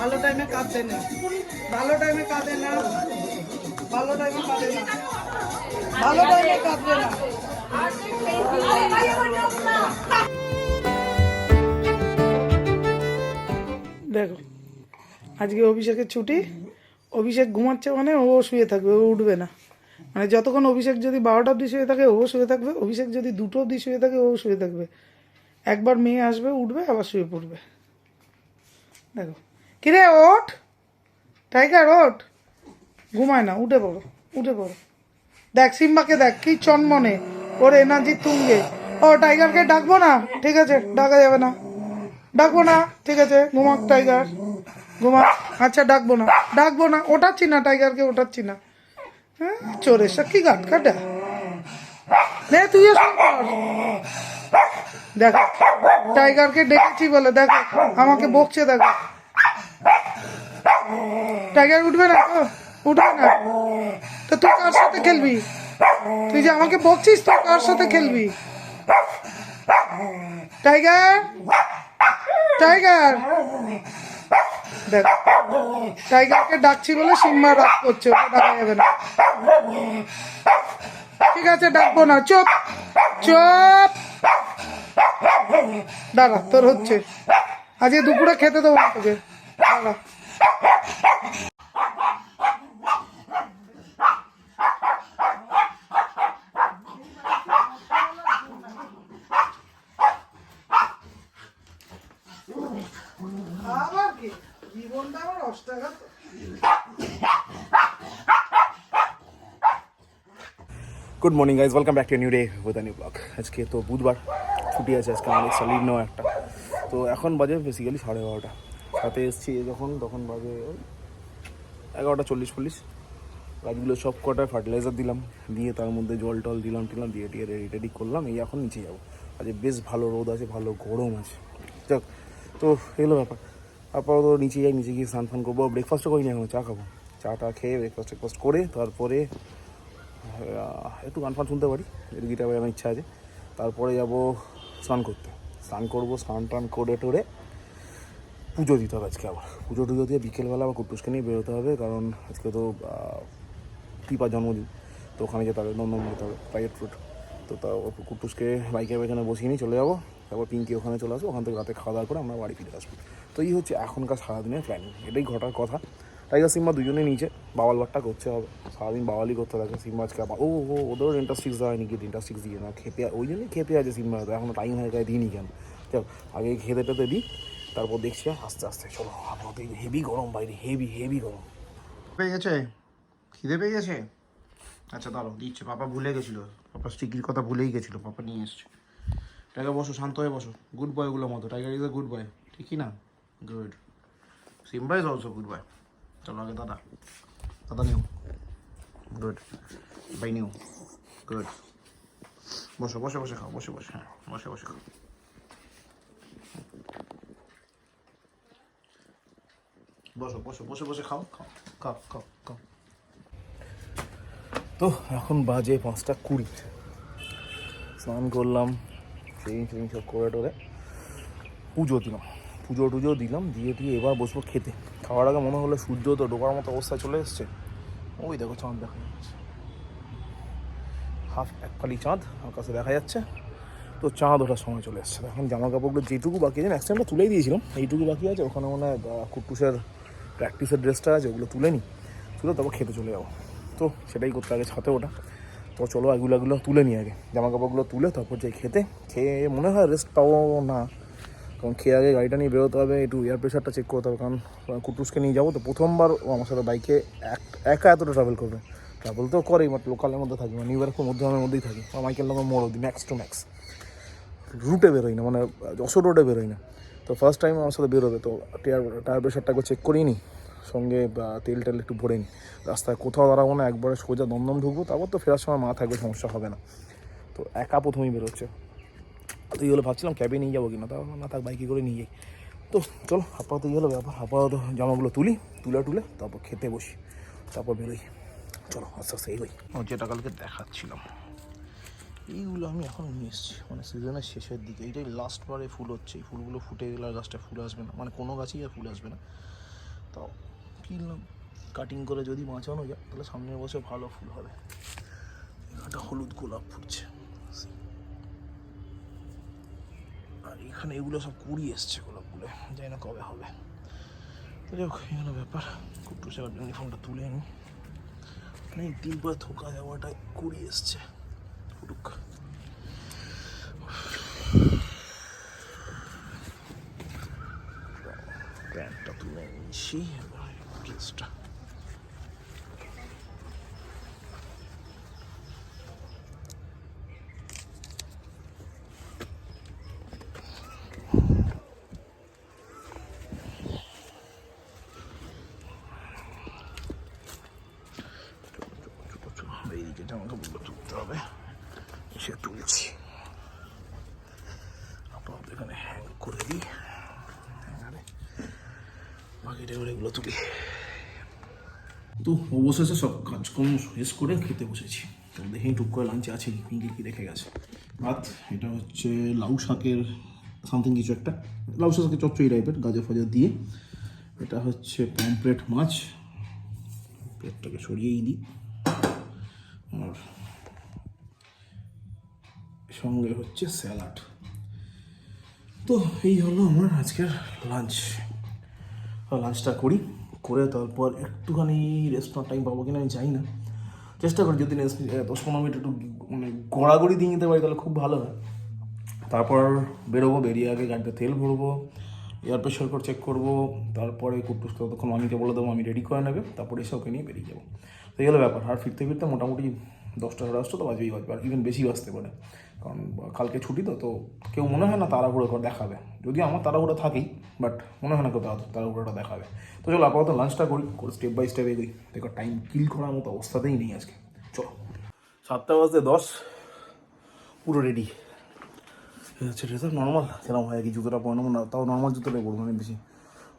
ভালো টাইমে কাঁদে না, ভালো টাইমে কাঁদে না, ভালো টাইমে কাঁদে না, ভালো টাইমে কাঁদবে না। দেখো আজকে অভিষেকের ছুটি, অভিষেক ঘুমাচ্ছে মানে ও শুয়ে থাকবে, ও উঠবে না। মানে যতক্ষণ অভিষেক যদি 12টা অবধি শুয়ে থাকে ও শুয়ে থাকবে, অভিষেক যদি 2টো অবধি শুয়ে থাকে ও শুয়ে থাকবে। একবার মেয়ে আসবে, উঠবে, আবার শুয়ে পড়বে। দেখো কিরে ওঠ, টাইগার ওঠ, ঘুমায় না, উঠে পড়ো, উঠে পড়ো। দেখ সিম্বাকে দেখ কি চনমনে, ওর এনার্জি তুঙ্গে। ও টাইগারকে ডাকবো না, ঠিক আছে ডাকা যাবে না, ডাকবো না, ঠিক আছে ঘুমাক টাইগার, ঘুমা। আচ্ছা ডাকবো না, ডাকবো না, ওঠাচ্ছি না টাইগারকে, ওঠাচ্ছি না। হ্যাঁ চোরের সাক্ষী গাট কাটা, নে তুইও শুন কর। দেখো টাইগারকে ডেকেছি বলে দেখো আমাকে বকছে, দেখো টাইগার উঠবে না তো, উঠবে না তো তুই কার সাথে খেলবি? তুই যে আমাকে বকছিস তুই কার সাথে খেলবি? টাইগার, টাইগার, দেখ টাইগারকে ডাকছি বলে সিম্বা রাগ করছে, ওকে ডাকা যাবে না। ঠিক আছে ডাকবো না, চুপ চুপ। দাঁড়া তোর হচ্ছে, আজকে দুপুরে খেতে দেবো না তোকে, দাঁড়া। আবার কি জীবনটা আমার অষ্টাঘাত। Good morning guys, welcome back to new day with a new blog. আজকে তো বুধবার, ছুটি আছে আজকে আমাদের, স্যালিড নেওয়া একটা। তো এখন বাজে বেসিক্যালি 12:30। সাথে এসেছি তখন বাজে 11:40-40। গাছগুলো সব কটায় ফার্টিলাইজার দিলাম, দিয়ে তার মধ্যে জল টল দিলাম দিয়ে রেডি করলাম। এই এখন নিচে যাবো। আজকে বেশ ভালো রোদ আছে, ভালো গরম আছে। যাক, তো এগুলো ব্যাপার। আপাতত নিচে যাই, নিচে গিয়ে স্নান ফান করবো। ব্রেকফাস্টও করিনি এখন, চা খাবো। চাটা খেয়ে ব্রেকফাস্ট করে তারপরে একটু গান ফান শুনতে পারি, একটু গিটার বাজানোর ইচ্ছা আছে। তারপরে যাবো স্নান করতে, স্নান টান করে টোরে পুজো দিতে হবে আজকে। আবার পুজো টুজো দিয়ে বিকেলবেলা আবার কুট্টুসকে নিয়ে বেরোতে হবে, কারণ আজকে তো টিপার জন্মদিন। তো ওখানে যেতে হবে, নন্দন যেতে হবে, প্রাইভেট ফুড। তো তা কুট্টুসকে বাইকের পেছনে বসিয়ে নিয়ে চলে যাবো। তারপর পিঙ্কি ওখানে চলে আসবো, ওখান থেকে রাতে খাওয়া দাওয়া করে আমরা বাড়ি ফিরে আসবো। তো এই হচ্ছে এখনকার সারাদিনের প্ল্যানিং, এটাই ঘটার কথা। টাইগার সিম্বা দুজনে নিচে বাওয়াল বাটটা করতে হবে, সারাদিন বাওয়ালই করতে থাকে। সিম্বা আজকে ওদেরও ইন্টারস্টিক্স দেওয়া হয়নি, গিয়ে ইন্টারস্টিক্স দিয়ে না খেপে, ওই জন্যই খেপে আছে সিম্বা। এখনও টাইম হয়ে গেছে, দিইনি কেন। চল আগে খেতে টেতে দিই, তারপর দেখছি আস্তে আস্তে। চলো, আপাতত হেভি গরম বাইরে, হেভি গরম। পেয়ে গেছে, খিদে পেয়ে গেছে। আচ্ছা দাঁড়াও দিচ্ছে, পাপা ভুলে গেছিলো, পাপা স্টিকির কথা ভুলেই গেছিলো, পাপা নিয়ে এসছে। টাইগার বসো, শান্ত হয়ে বসো, গুড বয়গুলোর মতো। Tiger is a good boy, ঠিকই না? Good. Simba is also good boy. চলো আগে দাদা নিও, গুড বাই নিও, গুড। বসো খাও, হ্যাঁ বসে খাও। বসে খাও। তো এখন বাজে 5:20। স্নান করলাম, ট্রেনিং সব করে টোরে পুজো টুজো দিলাম, দিয়ে এবার বসবো খেতে। খাওয়ার আগে মনে হলো সূর্য তো ডোবার মতো অবস্থায় চলে এসছে। ওই দেখো চাঁদ দেখা যাচ্ছে, এক ফালি চাঁদ আকাশে দেখা যাচ্ছে। তো চাঁদ ওঠার সময় চলে এসছে। এখন জামা কাপড়গুলো যেটুকু বাকি আছে, ম্যাক্সিমামটা তুলেই দিয়েছিলাম, এইটুকু বাকি আছে। ওখানে মনে হয় কুট্টুসের প্র্যাকটিসের ড্রেসটা আছে, ওগুলো তারপর খেতে চলে যাবো। তো সেটাই করতে আগে ছাতে ওঠা। তো চলো এগুলো তুলে নিই আগে, জামা কাপড়গুলো তুলে তারপর যাই খেয়ে মনে হয় রেস্ট পাবো না, কারণ খেয়ে আগে গাড়িটা নিয়ে বেরোতে হবে, একটু এয়ার প্রেশারটা চেক করতে হবে। কারণ কুট্টুসকে নিয়ে যাবো তো, প্রথমবার ও আমার সাথে বাইকে একা এতটা ট্রাভেল করবে। ট্রাভেল তো করেই, বাট লোকালের মধ্যে থাকি, মানে নিউ ইয়র্কের মধ্যে মধ্যেই থাকি। মাইকেল নামে মোড় অবধি ম্যাক্স টু ম্যাক্স, রুটে বেরোই না, মানে যশোর রোডে বেরোই না। তো ফার্স্ট টাইম আমার সাথে বেরোবে, তো টায়ার প্রেশারটা একবার চেক করিয়ে নিই, সঙ্গে তেল একটু ভরে নিই। রাস্তায় কোথাও দাঁড়াবো না, একবারে সোজা দমদম ঢুকবো, তারপর তো ফেরার সময় মা থাকবে, সমস্যা হবে না। তো একা প্রথমেই বেরোচ্ছে। তো এইগুলো ভাবছিলাম ক্যাবে নিয়ে যাবো কিনা, তারপর না থাক বাইকে করে নিয়ে যাই। তো চলো আপাতত হলো ব্যাপার, আপাতত জামাগুলো তুলে তারপর খেতে বসি, তারপর বেরোই। চলো আস্তে এগোই। যেটা কালকে দেখাচ্ছিলাম, এইগুলো আমি এখন নিয়ে এসেছি, মানে সিজনের শেষের দিকে। এইটাই লাস্টবারে ফুল হচ্ছে, এই ফুলগুলো ফুটে গেলে আর গাছটা ফুল আসবে না, মানে কোনো গাছেই আর ফুল আসবে না। তাও কিনলাম, কাটিং করে যদি বাঁচানো যায় তাহলে সামনের বছর ভালো ফুল হবে। একটা হলুদ গোলাপ ফুটছে, আর এখানে এগুলো সব কুড়ি এসছে গোলাপগুলো, জানি না কবে হবে। তো যাই হোক, এগুলো ব্যাপার। কুট্টু সাহেব ইউনিফর্মটা তুলে নিই, অনেক দিন পরে থোকা যাওয়াটা কুড়ি এসছে, ফুটুক। প্যান্টটা তুলে নিচ্ছি, ড্রেসটা। এইদিকে জামা কাপড়গুলো তুলতে হবে, সে তুলছি। আপাতত এখানে হ্যাং করে দিই, বাকিটা এগুলো তুলি। তো অবশেষে সব কাজকর্ম শেষ করে খেতে বসেছি। তো দেখেই টুক করে লাঞ্চে আছে কি পিঙ্কি কি রেখে গেছে। ভাত, এটা হচ্ছে লাউ শাকের সামথিং কিছু একটা, লাউ শাকের চচ্চড়ি টাইপের, গাজর ফাজর দিয়ে। এটা হচ্ছে পমফ্রেট মাছ, প্লেটটাকে সরিয়েই দিই। আর সঙ্গে হচ্ছে স্যালাড। তো এই হলো আমার আজকের লাঞ্চ। লাঞ্চটা করি, করে তারপর একটুখানি রেস্টুরেন্ট টাইম পাবো কিনা আমি জানি না, চেষ্টা করি যদি 10-15 মিনিট একটু মানে গড়াগড়ি দিয়ে নিতে পারি তাহলে খুব ভালো হয়। তারপর বেরোবো, বেরিয়ে আগে গাড়িতে তেল ভরবো, এয়ার প্রেশার করে চেক করবো, তারপরে কুট্টুস ততক্ষণ মামিকে বলে দেবো আমি রেডি করে নেবে, তারপরে এসে ওকে নিয়ে বেরিয়ে যাবো। তো এই হলো ব্যাপার। আর ফিরতে ফিরতে মোটামুটি 10টা-10:30 তো বাজবেই, আর ইভেন বেশি বাজতে পারে, কারণ কালকে ছুটি। তো কেউ মনে হয় না তাড়াহুড়ো করে দেখাবে, যদিও আমার তাড়াহুড়ো থাকেই, বাট মনে হয় না কেউ তাড়াহুড়োটা দেখাবে। তো চলো আপাতত লাঞ্চটা করি, স্টেপ বাই স্টেপ এগোই। দেখো টাইম কিল করার মতো অবস্থাতেই নেই আজকে। চলো, 7:10 পুরো রেডি হচ্ছে। ড্রেসটা নর্মাল সেরকম হয় কি, জুতোটা পরে নেবো না, তাও নর্মাল জুতোটাই পরবো, মানে বেশি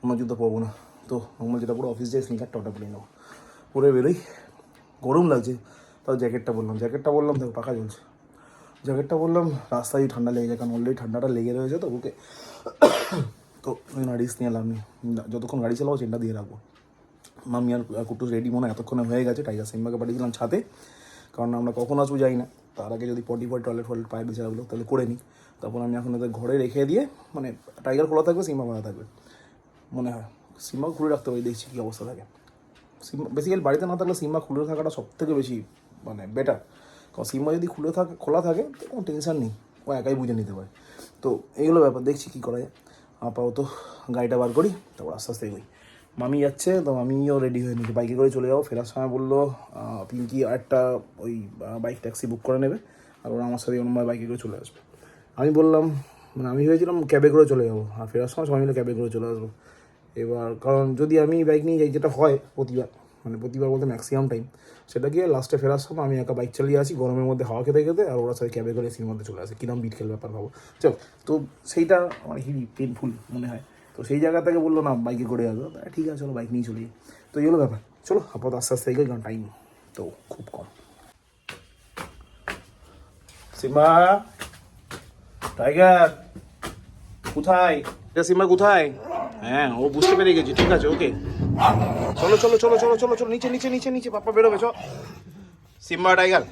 অন্য জুতো পরবো না। তো নর্মাল যেটা পরে অফিস যায় স্নিকারটা ওটা পরে নেবো, পরে বেরোই। গরম লাগছে, তাও জ্যাকেটটা বললাম দেখো পাখা জ্বলছে, জ্যাকেটটা বললাম রাস্তায় ঠান্ডা লেগে যায়, কারণ অলরেডি ঠান্ডাটা লেগে রয়েছে তো বুকে। তো ওই না রিস্ক নিয়ে লাভ নেই, যতক্ষণ গাড়ি চালাবো চেনটা দিয়ে রাখবো। মামি আর কুট্টুস রেডি মনে হয় এতক্ষণে হয়ে গেছে। টাইগার সিম্বাকে পাঠিয়েছিলাম ছাদে, কারণ আমরা কখন আসবো যাই না, তার আগে যদি পটি টয়লেট পায়ের বেচারাগুলো তাহলে করে নিই। তারপর আমি এখন ওদের ঘরে রেখে দিয়ে, মানে টাইগার খোলা থাকবে, সিম্বা খোলা থাকবে মনে হয়। সিম্বাকে খুলে রাখতে পারি, দেখছি কী অবস্থা থাকে। সিম্বা বেসিক্যালি বাড়িতে না থাকলে সিম্বা খুলে থাকাটা সব থেকে বেশি মানে বেটার, কারণ সিম্বা যদি খোলা থাকে তো কোনো টেনশন নেই, ও একাই বুঝে নিতে পারে। তো এইগুলো ব্যাপার, দেখছি কী করা যায়। আপাতত গাড়িটা বার করি, তারপর আস্তে আস্তে এগোই। মামি যাচ্ছে, তো আমিও রেডি হয়ে নিচ্ছি, বাইকে করে চলে যাবো। ফেরার সময় বললো পিঙ্কি একটা ওই বাইক ট্যাক্সি বুক করে নেবে, আর ওরা আমার সাথে অন্য বাইকে করে চলে আসবে। আমি বললাম, মানে আমি ভেবেছিলাম ক্যাবে করে চলে যাবো, আর ফেরার সময় সবাই মিলে ক্যাবে করে চলে আসবো। এবার কারণ যদি আমি বাইক নিয়ে যাই, যেটা হয় প্রতিবার বলতে ম্যাক্সিমাম টাইম, সেটা গিয়ে লাস্টে ফেরার সময় আমি একা বাইক চালিয়ে আসি গরমের মধ্যে হাওয়া খেতে খেতে, আর ওরা সাথে ক্যাবে করে এসির মধ্যে চলে আসে, কিরম বিট খেল ব্যাপার ভাবো। চল, তো সেইটা আমার হেভি পেনফুল মনে হয়। তো সেই জায়গা থেকে বললো না বাইকে করে আসবো, ঠিক আছে চলো বাইক নিয়ে চলি। তো এই হলো ব্যাপার। চলো আপাতত আস্তে আস্তে এগোই, কারণ টাইম তো খুব কম। সিম্বা, টাইগার কোথায়? সিম্বা কোথায়? হ্যাঁ, ও বুঝতে পেরে গেছি, ঠিক আছে, ওকে। চলো চলো চলো চলো চলো চলো, নিচে নিচে নিচে নিচে, পাপা বেরোবে, চল। সিম্বা টাইগার,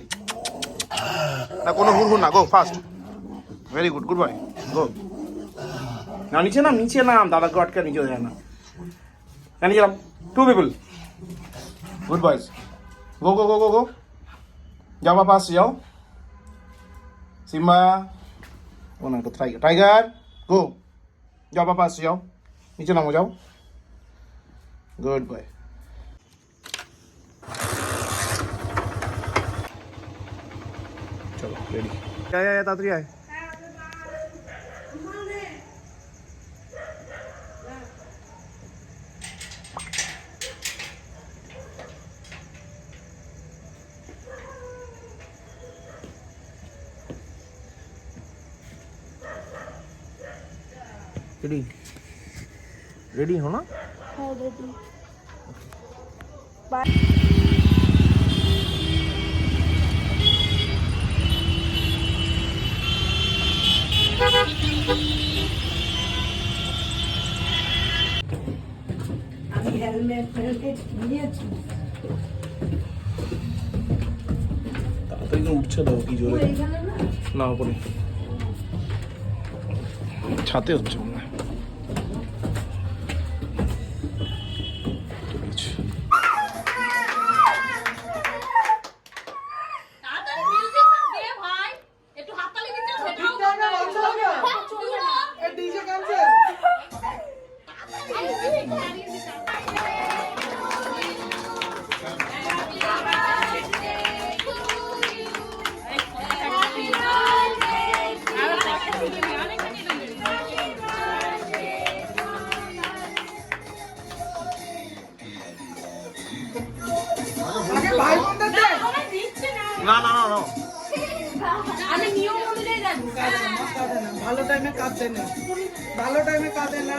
না কোনো হুড় না, go fast, very good, good boy, go. না নিচে নাম, দাদাকে আটকে নিচে যায় না, নিচে নাম, 2 people, গুড বয়েস, গো গো গো গো গো, যাও বাবা, আসছে যাও। সিম্বা, ও না, টাইগার, গো, যাও বাবা, আসছে যাও, নিচে নামো, যাও, গুড বয়। চলো রেডি, আয় তাড়াতাড়ি আয়। रेडी हो ना? हाँ रेडी। আমি হেলমেট ফেলমেট নিয়েছি। তাড়াতাড়ি করে উঠছে দাও কি জোরে এইখানে না না উপরে ছাতে হচ্ছে মনে হয় তুলেছে। তাড়াতাড়ি মিউজিকটা দে ভাই, একটু হাততালি দিতে সেটাও দরকার। DJ cancel. ভাই বোনদের দে। না না না না আমি নিয়ম অনুযায়ী যাবো। ভালো টাইমে কাঁদে না, ভালো টাইমে কাঁদে না,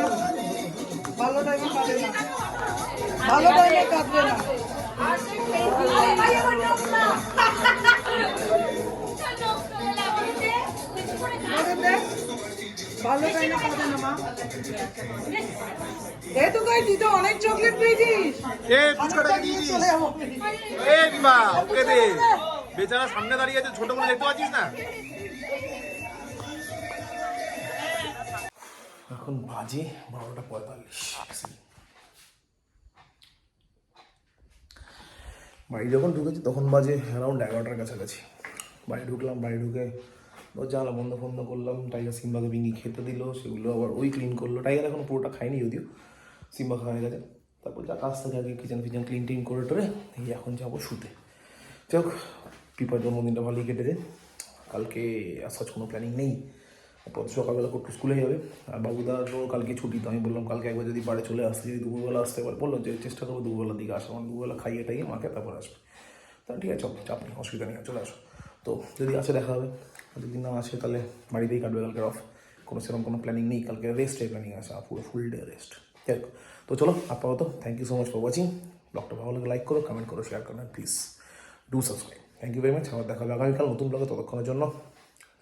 ভালো টাইমে কাঁদে না, ভালো টাইমে কাঁদবে না। ওদের দে। ভালো টাইমে কাঁদে না মা। এই তো কই তুই তো অনেক চকলেট পেয়েছিস। এ ফুচকাটা দিয়ে দিস চলে যাবো। এ বিমা ওকে দে বেচারা সামনে দাঁড়িয়ে আছে ছোট বলে দেখতে পাচ্ছিস না এখন বাজে 12:45 বাড়ি যখন ঢুকেছি তখন বাজে অ্যারাউন্ড 11টার কাছাকাছি বাড়ি ঢুকলাম বাড়ি ঢুকে জানলা বন্ধ ফন্ধ করলাম টাইগার সিম্বাকে বিঙ্গি খেতে দিল সেগুলো আবার ওই ক্লিন করলো টাইগার এখন পুরোটা খায়নি যদিও সিম্বা খাওয়া গেছে তারপর যা কাজ থাকে আগে কিচেন ফিচেন ক্লিন টিন করে টোরে এই এখন যাবো শুতে যাক পিপার জন্মদিনটা ভালোই কেটেছে কালকে আসার কোনো প্ল্যানিং নেই প্রত সকালবেলা একটু স্কুলে যাবে আর বাবুদারও কালকে ছুটি তো আমি বললাম কালকে একবার যদি বাড়ি চলে আসতে যদি দুপুরবেলা আসতে পারে বললাম যে চেষ্টা করবো দুপুরবেলার দিকে আসা মানে দুপুরবেলা খাইয়ে টাইয়ে মাকে তারপর আসবে তা ঠিক আছে চাপ নেই অসুবিধা নেই চলে আসো তো যদি আসে দেখা হবে আর যদি না আসে তাহলে বাড়িতেই কাটবে কালকে অফ কোনো সেরকম কোনো প্ল্যানিং নেই কালকে রেস্টের প্ল্যানিং আছে পুরো ফুল ডে রেস্ট যাই হোক তো চলো আপাতত thank you so much for watching ব্লগটা ভালো লাগে লাইক করো কমেন্ট করো শেয়ার করো please do subscribe thank you very much আবার দেখা হবে আগামীকাল নতুন ব্লগে ততক্ষণের জন্য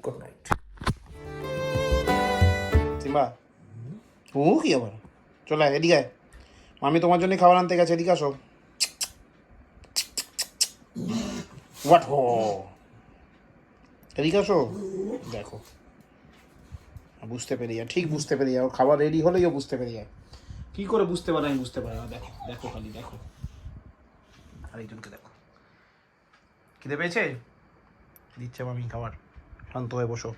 গুড নাইট সিম্বা ও কি আবার চলে আয় এদিকে আয়। মামি তোমার জন্য খাবার আনতে গেছে এদিকে আসো হোয়াট হো এদিকে আসো দেখো বুঝতে পেরে যায় ঠিক বুঝতে পেরে যায় ওর খাবার রেডি হলেই ও বুঝতে পেরে যায় কী করে বুঝতে পারে আমি বুঝতে পারি না দেখো দেখো খালি দেখো আরেকজনকে দেখো খিদে পেয়েছে দিচ্ছে মামি খাবার শান্ত হয়ে বসো